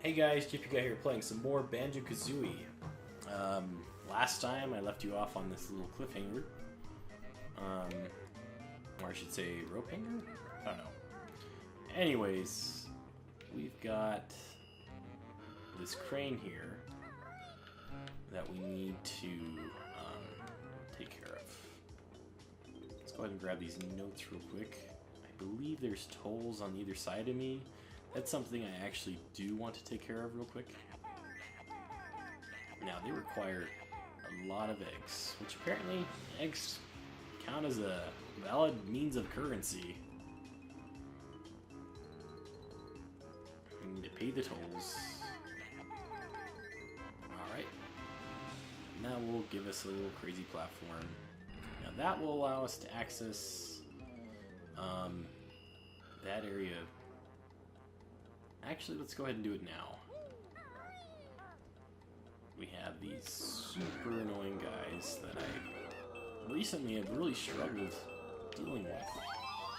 Hey guys, Yooka-Laylee here playing some more Banjo-Kazooie. Last time I left you off on this little cliffhanger. Or I should say rope hanger? I don't know. Anyways, we've got this crane here that we need to take care of. Let's go ahead and grab these notes real quick. I believe there's tolls on either side of me. That's something I actually do want to take care of real quick. Now, they require a lot of eggs, which apparently eggs count as a valid means of currency. I need to pay the tolls. Alright. That will give us a little crazy platform. Now that will allow us to access that area. Actually, let's go ahead and do it now. We have these super annoying guys that I recently have really struggled dealing with.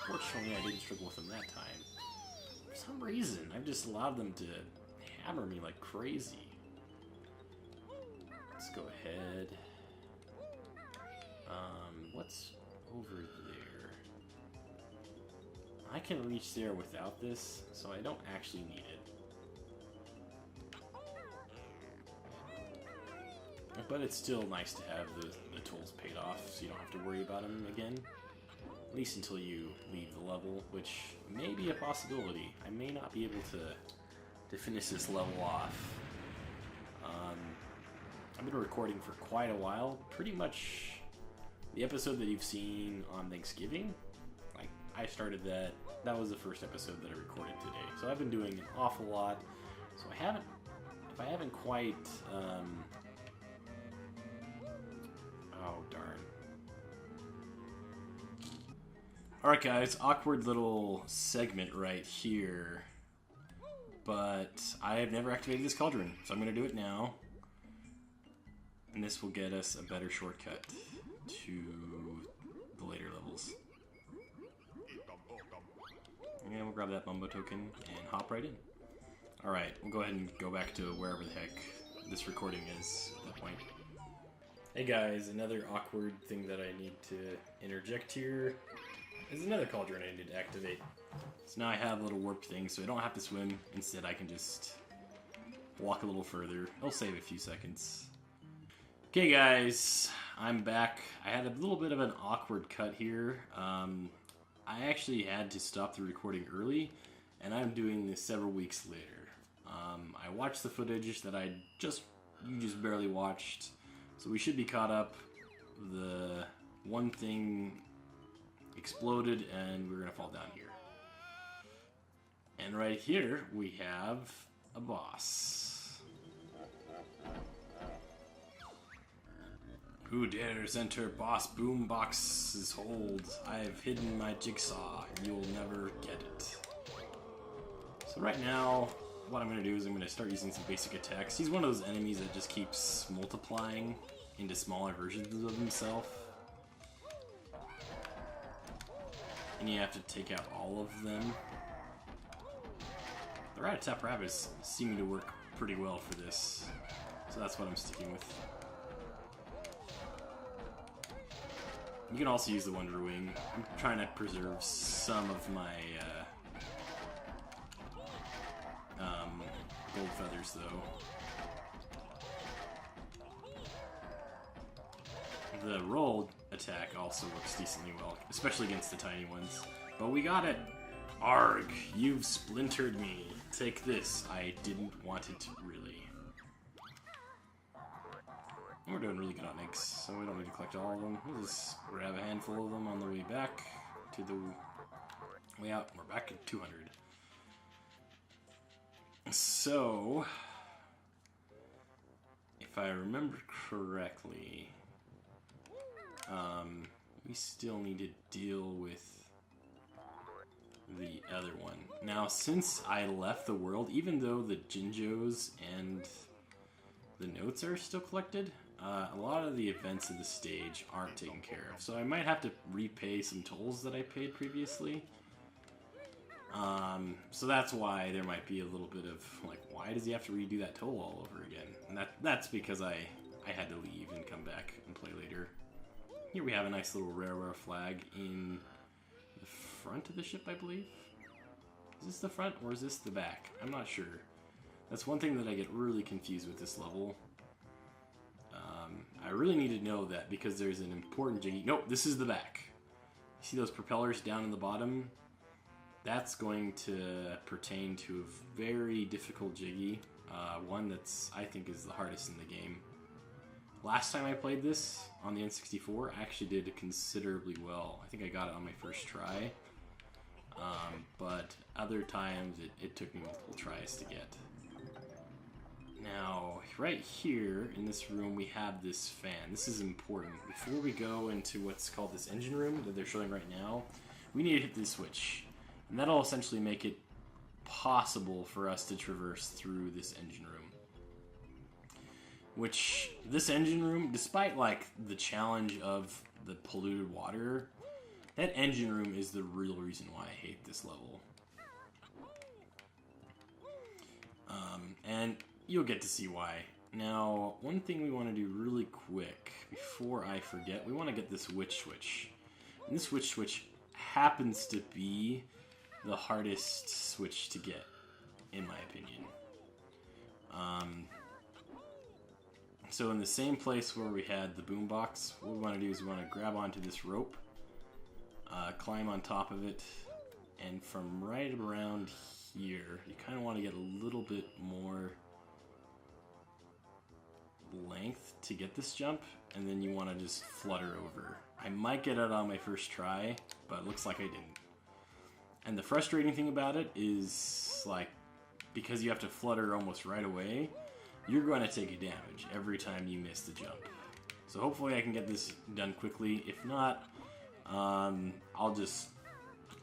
Fortunately, I didn't struggle with them that time. For some reason, I've just allowed them to hammer me like crazy. Let's go ahead. What's over there? I can reach there without this, so I don't actually need it. But it's still nice to have the tools paid off, so you don't have to worry about them again. At least until you leave the level, which may be a possibility. I may not be able to finish this level off. I've been recording for quite a while. Pretty much the episode that you've seen on Thanksgiving, like I started that. That was the first episode that I recorded today. So I've been doing an awful lot. So if I haven't quite, oh darn. Alright guys, awkward little segment right here. But I have never activated this cauldron, so I'm going to do it now. And this will get us a better shortcut to the later levels. And we'll grab that Bumbo token and hop right in. Alright, we'll go ahead and go back to wherever the heck this recording is at that point. Hey guys, another awkward thing that I need to interject here is another cauldron I need to activate. So now I have a little warp thing, so I don't have to swim. Instead, I can just walk a little further. It'll save a few seconds. Okay guys, I'm back. I had a little bit of an awkward cut here. I actually had to stop the recording early, and I'm doing this several weeks later. I watched the footage that you just barely watched, so we should be caught up. The one thing exploded, and we're gonna fall down here. And right here, we have a boss. Who dares enter Boss Boombox's hold? I have hidden my jigsaw. You'll never get it. So right now, what I'm going to do is I'm going to start using some basic attacks. He's one of those enemies that just keeps multiplying into smaller versions of himself. And you have to take out all of them. The Rat-a-Tap Rabbit is seeming to work pretty well for this. So that's what I'm sticking with. You can also use the Wonder Wing. I'm trying to preserve some of my gold feathers, though. The roll attack also works decently well, especially against the tiny ones. But we got it! Arg! You've splintered me. Take this. I didn't want it, really. We're doing really good on eggs, so we don't need to collect all of them. We'll just grab a handful of them on the way back to the way out. We're back at 200. So, if I remember correctly, we still need to deal with the other one. Now, since I left the world, even though the Jinjos and the notes are still collected, a lot of the events of the stage aren't taken care of. So I might have to repay some tolls that I paid previously. So that's why there might be a little bit of like, why does he have to redo that toll all over again? And that's because I had to leave and come back and play later. Here we have a nice little rare flag in the front of the ship, I believe. Is this the front or is this the back? I'm not sure. That's one thing that I get really confused with this level. I really need to know that because there's an important jiggy. Nope, this is the back. See those propellers down in the bottom? That's going to pertain to a very difficult jiggy. One that's, I think, is the hardest in the game. Last time I played this on the N64, I actually did considerably well. I think I got it on my first try. But other times it took me multiple tries to get. Now, right here in this room, we have this fan. This is important. Before we go into what's called this engine room that they're showing right now, we need to hit this switch. And that'll essentially make it possible for us to traverse through this engine room. Which, this engine room, despite like the challenge of the polluted water, that engine room is the real reason why I hate this level. And you'll get to see why. Now, one thing we want to do really quick, before I forget, we want to get this witch switch. And this witch switch happens to be the hardest switch to get, in my opinion. So in the same place where we had the boombox, what we want to do is we want to grab onto this rope, climb on top of it, and from right around here, you kind of want to get a little bit more length to get this jump, and then you want to just flutter over. I might get it on my first try, but it looks like I didn't. And the frustrating thing about it is, like, because you have to flutter almost right away, you're going to take a damage every time you miss the jump. So hopefully I can get this done quickly. If not, I'll just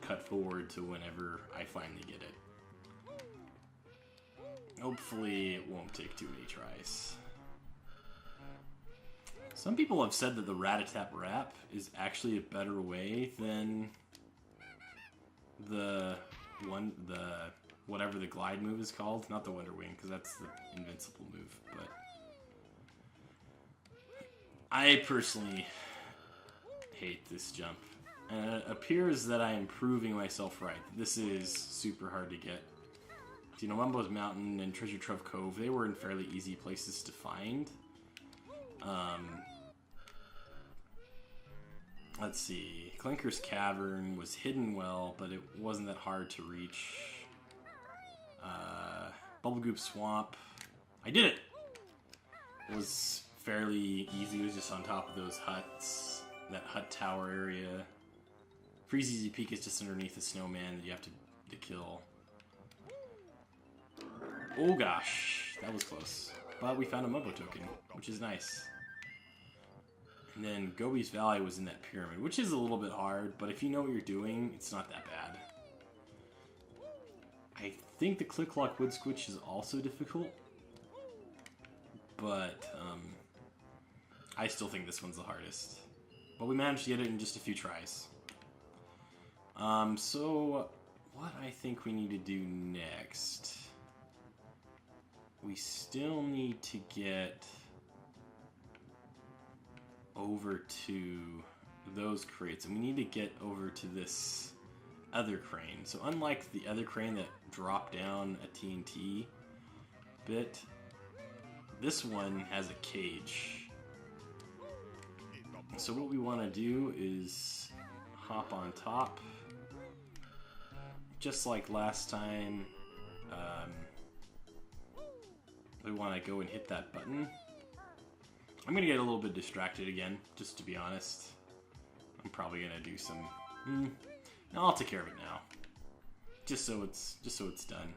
cut forward to whenever I finally get it. Hopefully it won't take too many tries. Some people have said that the rat-a-tap-rap is actually a better way than whatever the glide move is called. Not the Wonder Wing, because that's the invincible move, but I personally hate this jump. And it appears that I am proving myself right. This is super hard to get. You know, Mumbo's Mountain and Treasure Trove Cove, they were in fairly easy places to find. Let's see. Clinker's Cavern was hidden well, but it wasn't that hard to reach. Bubblegoop Swamp. I did it! It was fairly easy. It was just on top of those huts. That hut tower area. Freezy Peak is just underneath the snowman that you have to kill. Oh gosh, that was close. But we found a Mumbo token, which is nice. And then Gobi's Valley was in that pyramid, which is a little bit hard, but if you know what you're doing, it's not that bad. I think the Click Clock Wood Squitch is also difficult, but I still think this one's the hardest. But we managed to get it in just a few tries. So what I think we need to do next, we still need to get over to those crates, and we need to get over to this other crane. So unlike the other crane that dropped down a TNT bit, this one has a cage. So what we want to do is hop on top, just like last time. We want to go and hit that button. I'm going to get a little bit distracted again, just to be honest. I'm probably going to do some... No, I'll take care of it now. Just so it's done.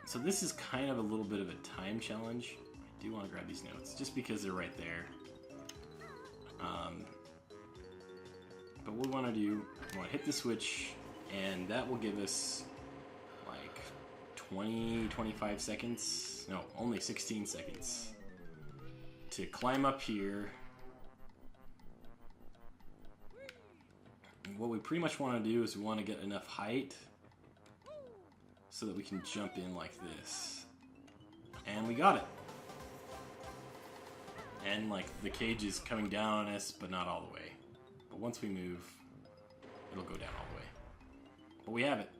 So this is kind of a little bit of a time challenge. I do want to grab these notes, just because they're right there. But what we want to do, we want to hit the switch, and that will give us like 20-25 seconds. No, only 16 seconds to climb up here. What we pretty much want to do is we want to get enough height so that we can jump in like this. And we got it. And like the cage is coming down on us, but not all the way. But once we move, it'll go down all the way. But we have it.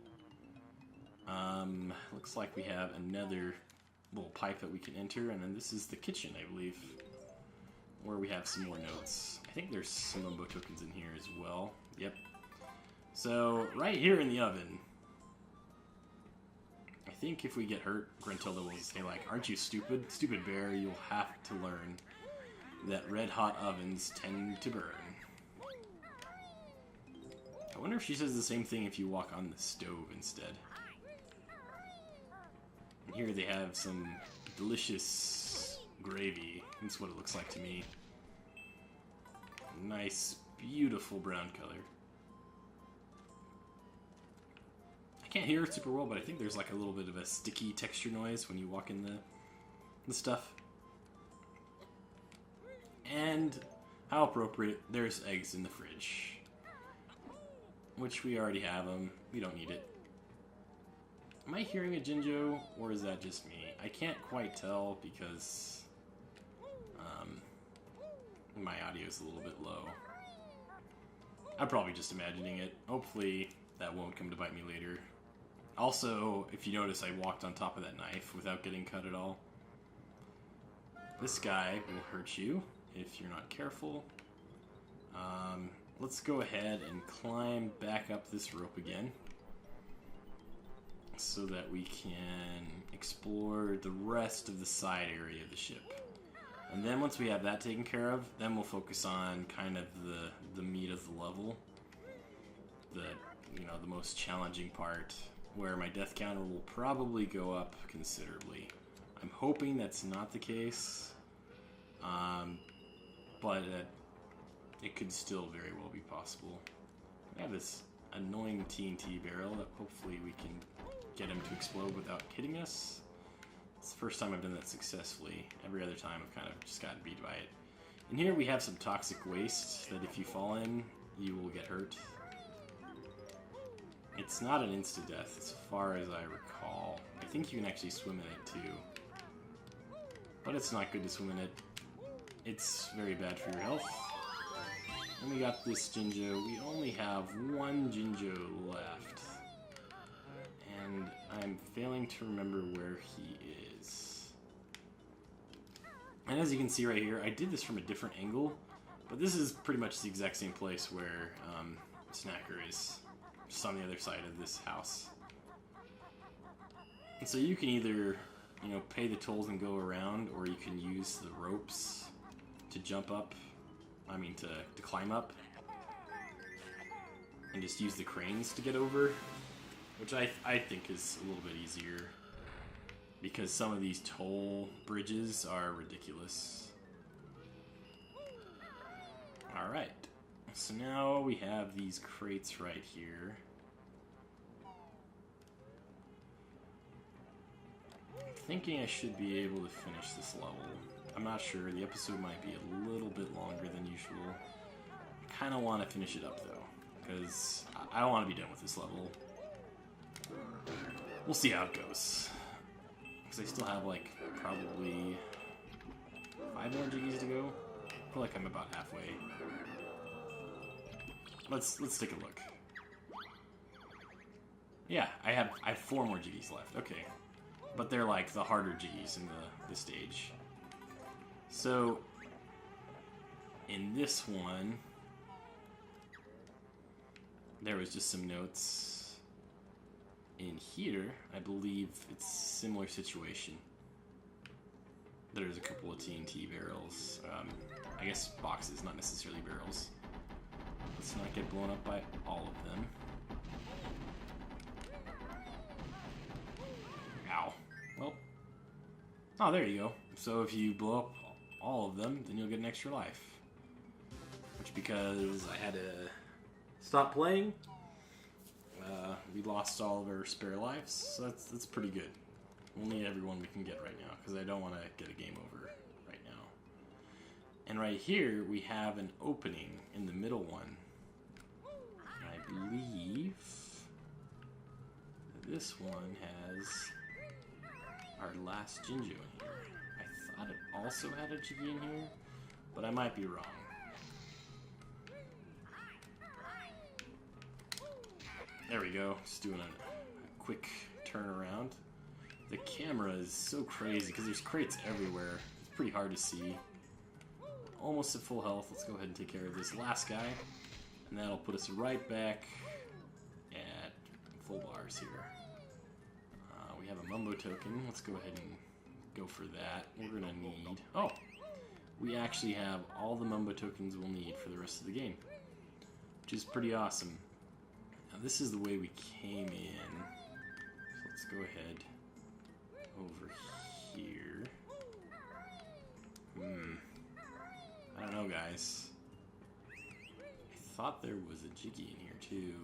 Looks like we have another little pipe that we can enter, and then this is the kitchen, I believe, where we have some more notes. I think there's some Mumbo tokens in here as well. Yep. So, right here in the oven, I think if we get hurt, Gruntilda will say like, "Aren't you stupid? Stupid bear, you'll have to learn that red-hot ovens tend to burn." I wonder if she says the same thing if you walk on the stove instead. And here they have some delicious gravy. That's what it looks like to me. Nice, beautiful brown color. I can't hear it super well, but I think there's like a little bit of a sticky texture noise when you walk in the stuff. And how appropriate, there's eggs in the fridge. Which we already have them. We don't need it. Am I hearing a Jinjo, or is that just me? I can't quite tell because my audio is a little bit low. I'm probably just imagining it. Hopefully that won't come to bite me later. Also, if you notice, I walked on top of that knife without getting cut at all. This guy will hurt you if you're not careful. Let's go ahead and climb back up this rope again so that we can explore the rest of the side area of the ship. And then once we have that taken care of, then we'll focus on kind of the meat of the level. The most challenging part, where my death counter will probably go up considerably. I'm hoping that's not the case, but it could still very well be possible. I have this annoying TNT barrel that hopefully we can get him to explode without hitting us. It's the first time I've done that successfully. Every other time I've kind of just gotten beat by it. And here we have some toxic waste that if you fall in, you will get hurt. It's not an insta-death as far as I recall. I think you can actually swim in it too. But it's not good to swim in it. It's very bad for your health. And we got this Jinjo. We only have one Jinjo left. And I'm failing to remember where he is. And as you can see right here, I did this from a different angle. But this is pretty much the exact same place where Snacker is. Just on the other side of this house. And so you can either, pay the tolls and go around, or you can use the ropes to jump up. To climb up. And just use the cranes to get over. Which I think is a little bit easier. Because some of these toll bridges are ridiculous. Alright. So now we have these crates right here. I'm thinking I should be able to finish this level. I'm not sure. The episode might be a little bit longer than usual. I kind of want to finish it up though, because I don't want to be done with this level. We'll see how it goes. Because I still have like probably 5 more jiggies to go. I feel like I'm about halfway. Let's take a look. Yeah, I have 4 more jiggies left. Okay, but they're like the harder jiggies in the stage. So in this one, there was just some notes. In here, I believe it's a similar situation. There's a couple of TNT barrels. I guess boxes, not necessarily barrels. Let's not get blown up by all of them. Ow. Well. Oh, there you go. So if you blow up all of them, then you'll get an extra life. Which, because I had to stop playing, we lost all of our spare lives. So that's pretty good. Only everyone we can get right now, because I don't want to get a game over right now. And right here, we have an opening in the middle one. I believe this one has our last Jinjo in here. I thought it also had a Jiggy in here, but I might be wrong. There we go, just doing a quick turnaround. The camera is so crazy because there's crates everywhere. It's pretty hard to see. Almost at full health. Let's go ahead and take care of this last guy. And that'll put us right back at full bars here. We have a Mumbo token. Let's go ahead and go for that. We're going to need... Oh! We actually have all the Mumbo tokens we'll need for the rest of the game. Which is pretty awesome. Now this is the way we came in. So let's go ahead over here. I don't know, guys. I thought there was a Jiggy in here, too.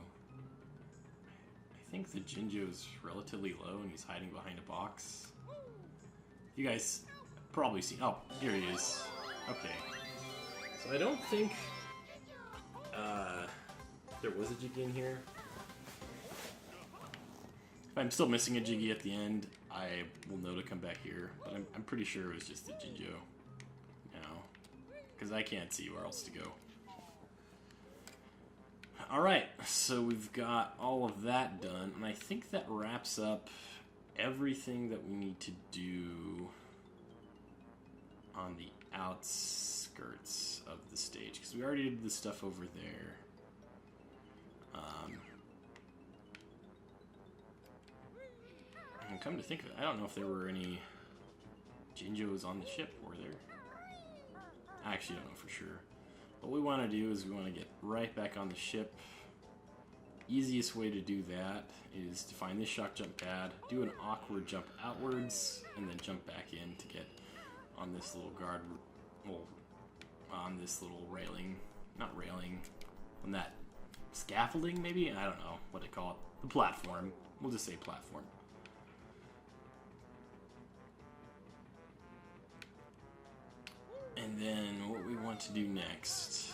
I think the Jinjo's relatively low and he's hiding behind a box. You guys probably see... Oh, here he is. Okay. So I don't think there was a Jiggy in here. If I'm still missing a Jiggy at the end, I will know to come back here. But I'm pretty sure it was just the Jinjo. Because I can't see where else to go. Alright, so we've got all of that done, and I think that wraps up everything that we need to do on the outskirts of the stage, because we already did the stuff over there. And come to think of it, I don't know if there were any Jinjos on the ship, were there? I actually don't know for sure. What we want to do is we want to get right back on the ship. Easiest way to do that is to find this shock jump pad, do an awkward jump outwards, and then jump back in to get on this little guard, well, on this little railing, not railing, on that scaffolding maybe? I don't know what to call it. The platform. We'll just say platform. And then what we want to do next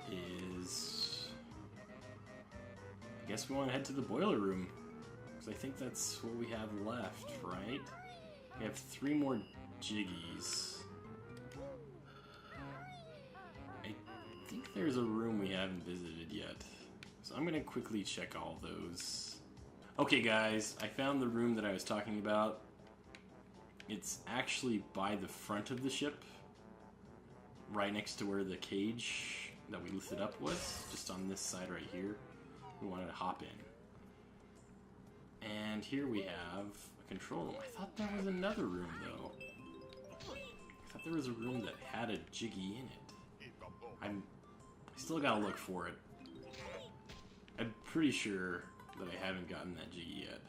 is, I guess we want to head to the boiler room, because I think that's what we have left, right? We have 3 more Jiggies. I think there's a room we haven't visited yet, so I'm going to quickly check all those. Okay guys, I found the room that I was talking about. It's actually by the front of the ship, right next to where the cage that we lifted up was, just on this side right here. We wanted to hop in. And here we have a control room. I thought there was another room, though. I thought there was a room that had a Jiggy in it. I still gotta look for it. I'm pretty sure that I haven't gotten that Jiggy yet.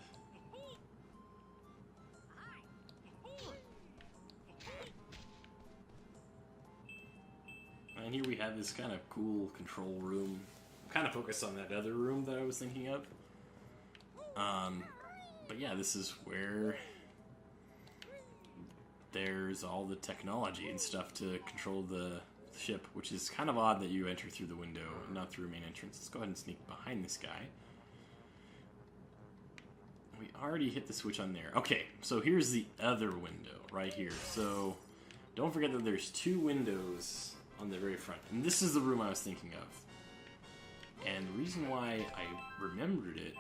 And here we have this kind of cool control room. I'm kind of focused on that other room that I was thinking of. But yeah, this is where there's all the technology and stuff to control the ship, which is kind of odd that you enter through the window and not through a main entrance. Let's go ahead and sneak behind this guy. We already hit the switch on there. Okay, so here's the other window right here. So don't forget that there's 2 windows on the very front. And this is the room I was thinking of. And the reason why I remembered it,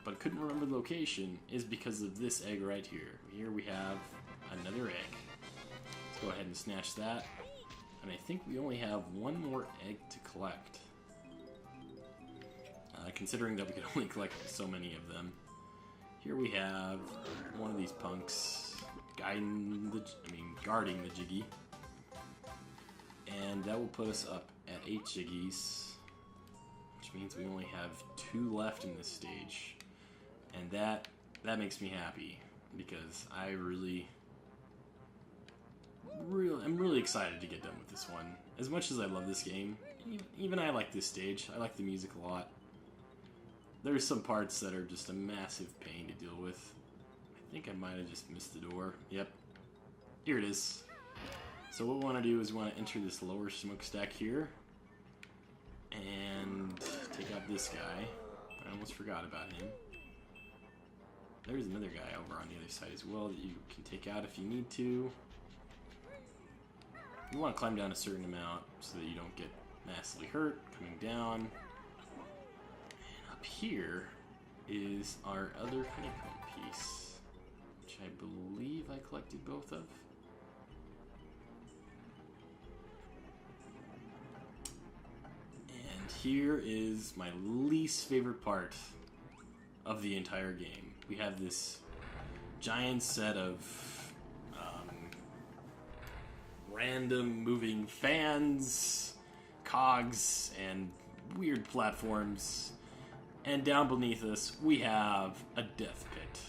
but couldn't remember the location, is because of this egg right here. Here we have another egg. Let's go ahead and snatch that. And I think we only have 1 more egg to collect. Considering that we could only collect so many of them. Here we have one of these punks guarding the Jiggy. And that will put us up at 8 Jiggies, which means we only have 2 left in this stage. And that makes me happy, because I'm really excited to get done with this one. As much as I love this game, even I like this stage. I like the music a lot. There's some parts that are just a massive pain to deal with. I think I might have just missed the door. Yep. Here it is. So what we want to do is we want to enter this lower smokestack here and take out this guy. And almost forgot about him. There's another guy over on the other side as well that you can take out if you need to. You want to climb down a certain amount so that you don't get massively hurt. Coming down. And up here is our other honeycomb piece, which I believe I collected both of. And here is my least favorite part of the entire game. We have this giant set of random moving fans, cogs, and weird platforms. And down beneath us, we have a death pit.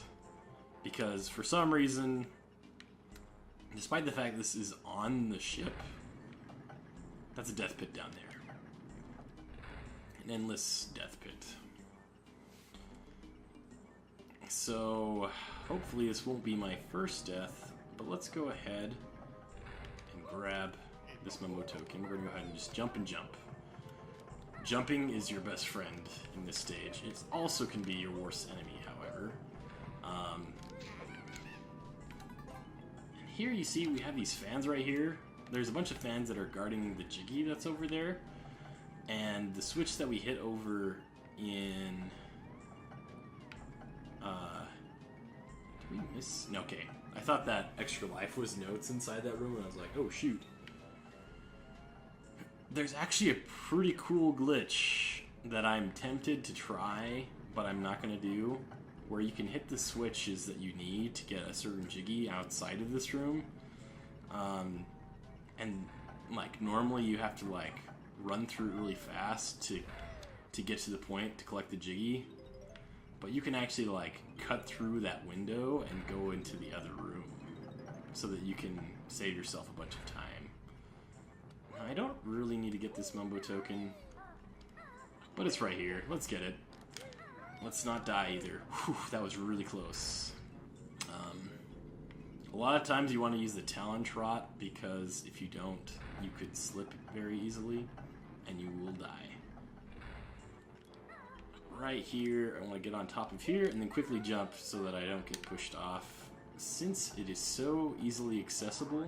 Because for some reason, despite the fact this is on the ship, that's a death pit down there. An endless death pit. So, hopefully this won't be my first death, but let's go ahead and grab this Mumbo token. We're going to go ahead and just jump and jump. Jumping is your best friend in this stage. It also can be your worst enemy, however. And here you see we have these fans right here. There's a bunch of fans that are guarding the Jiggy that's over there. And the switch that we hit over in... did we miss? No, okay. I thought that extra life was notes inside that room, and I was like, oh shoot. There's actually a pretty cool glitch that I'm tempted to try, but I'm not going to do, where you can hit the switches that you need to get a certain Jiggy outside of this room. And, like, normally you have to, like, run through it really fast to get to the point to collect the Jiggy. But you can actually, like, cut through that window and go into the other room so that you can save yourself a bunch of time. I don't really need to get this Mumbo token, but it's right here. Let's get it. Let's not die either. Whew, that was really close. A lot of times you want to use the Talon Trot, because if you don't, you could slip very easily and you will die. Right here, I want to get on top of here and then quickly jump so that I don't get pushed off. Since it is so easily accessible,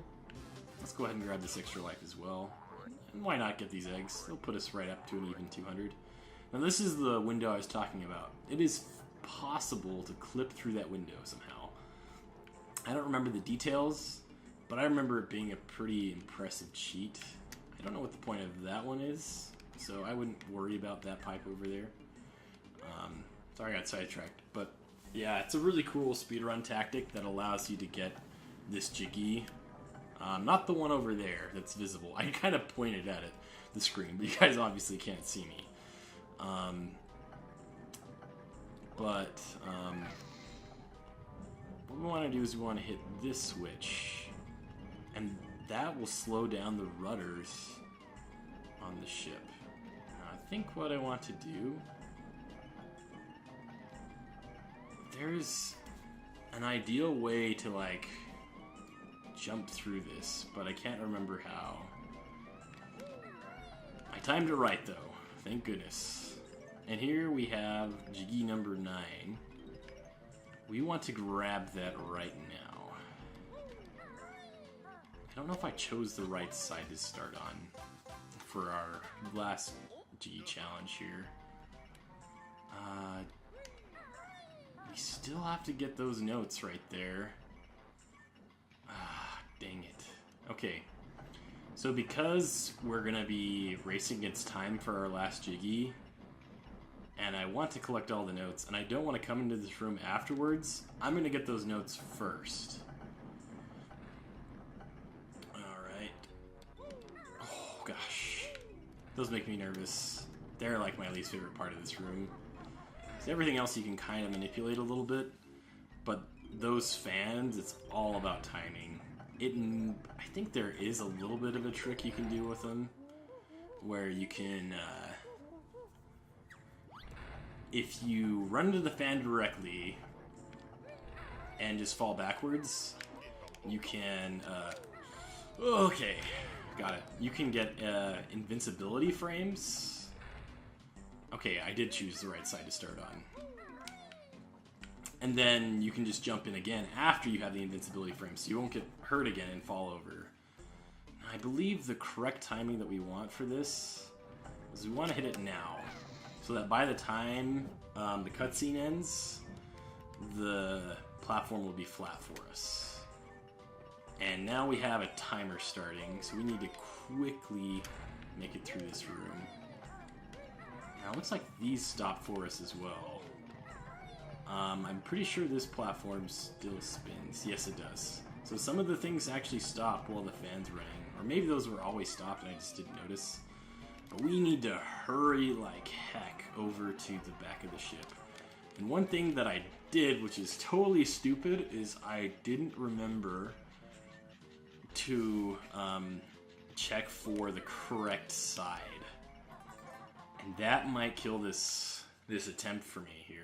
let's go ahead and grab this extra life as well. And why not get these eggs? They'll put us right up to an even 200. Now this is the window I was talking about. It is possible to clip through that window somehow. I don't remember the details, but I remember it being a pretty impressive cheat. I don't know what the point of that one is, so I wouldn't worry about that pipe over there. Sorry I got sidetracked, but yeah, it's a really cool speedrun tactic that allows you to get this Jiggy. Not the one over there that's visible. I kind of pointed at it, the screen, but you guys obviously can't see me. What we want to do is we want to hit this switch, and that will slow down the rudders on the ship. Now, I think what I want to do... There's an ideal way to, like, jump through this, but I can't remember how. I timed it right, though. Thank goodness. And here we have Jiggy number 9. We want to grab that right now. I don't know if I chose the right side to start on for our last Jiggy challenge here. We still have to get those notes right there. Dang it. Okay. So because we're going to be racing against time for our last Jiggy, and I want to collect all the notes, and I don't want to come into this room afterwards, I'm going to get those notes first. Alright. Oh, gosh. Those make me nervous. They're like my least favorite part of this room. So everything else you can kind of manipulate a little bit, but those fans, it's all about timing. I think there is a little bit of a trick you can do with them, where you can, if you run into the fan directly and just fall backwards, you can, okay, got it. You can get invincibility frames, Okay, I did choose the right side to start on. And then you can just jump in again after you have the invincibility frame, so you won't get hurt again and fall over. Now, I believe the correct timing that we want for this is we want to hit it now, so that by the time the cutscene ends, the platform will be flat for us. And now we have a timer starting, so we need to quickly make it through this room. Now it looks like these stop for us as well. I'm pretty sure this platform still spins. Yes, it does. So some of the things actually stopped while the fans rang. Or maybe those were always stopped and I just didn't notice. But we need to hurry like heck over to the back of the ship. And one thing that I did, which is totally stupid, is I didn't remember to check for the correct side. And that might kill this attempt for me here.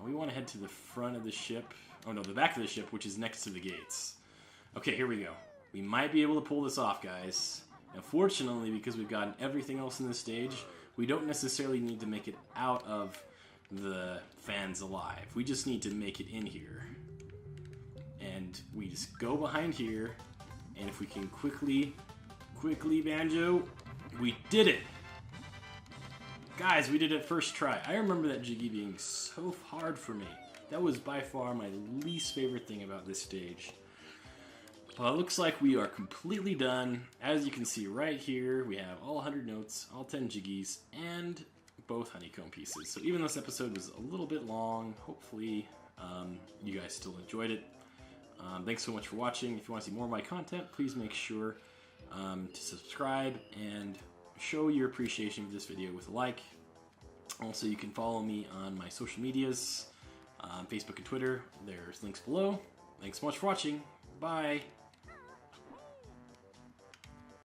We want to head to the front of the ship. Oh no, the back of the ship, which is next to the gates. Okay, here we go. We might be able to pull this off, guys. Now, fortunately, because we've gotten everything else in this stage, we don't necessarily need to make it out of the fans alive. We just need to make it in here. And we just go behind here, and if we can quickly, Banjo, we did it! Guys, we did it first try. I remember that Jiggy being so hard for me. That was by far my least favorite thing about this stage. Well, it looks like we are completely done. As you can see right here, we have all 100 notes, all 10 Jiggies, and both honeycomb pieces. So even though this episode was a little bit long, hopefully you guys still enjoyed it. Thanks so much for watching. If you want to see more of my content, please make sure to subscribe and show your appreciation for this video with a like. Also, you can follow me on my social medias, Facebook and Twitter. There's links below. Thanks so much for watching. Bye.